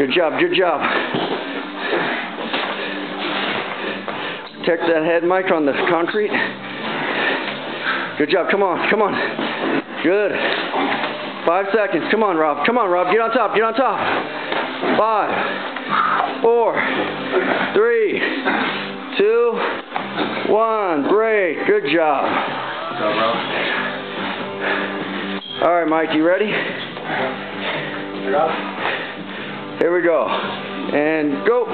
Good job, good job. Protect that head, Mike, on the concrete. Good job, come on, come on. Good. 5 seconds, come on, Rob. Come on, Rob, get on top, get on top. 5, 4, 3, 2, 1. Break, good job. All right, Mike, you ready? Here we go. And go.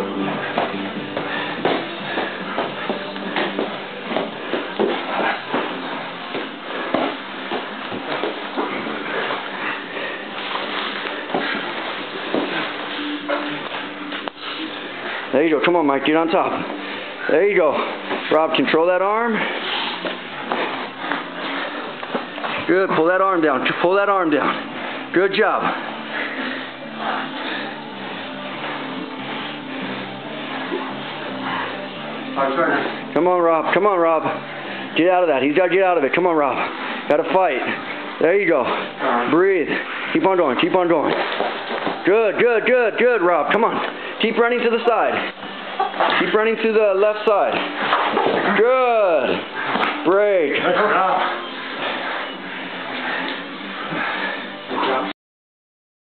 There you go. Come on, Mike. Get on top. There you go. Rob, control that arm. Good. Pull that arm down. Pull that arm down. Good job. Come on, Rob. Come on, Rob. Get out of that. He's got to get out of it. Come on, Rob. Got to fight. There you go. Breathe. Keep on going. Keep on going. Good, good, good, good, Rob. Come on. Keep running to the side. Keep running to the left side. Good. Break.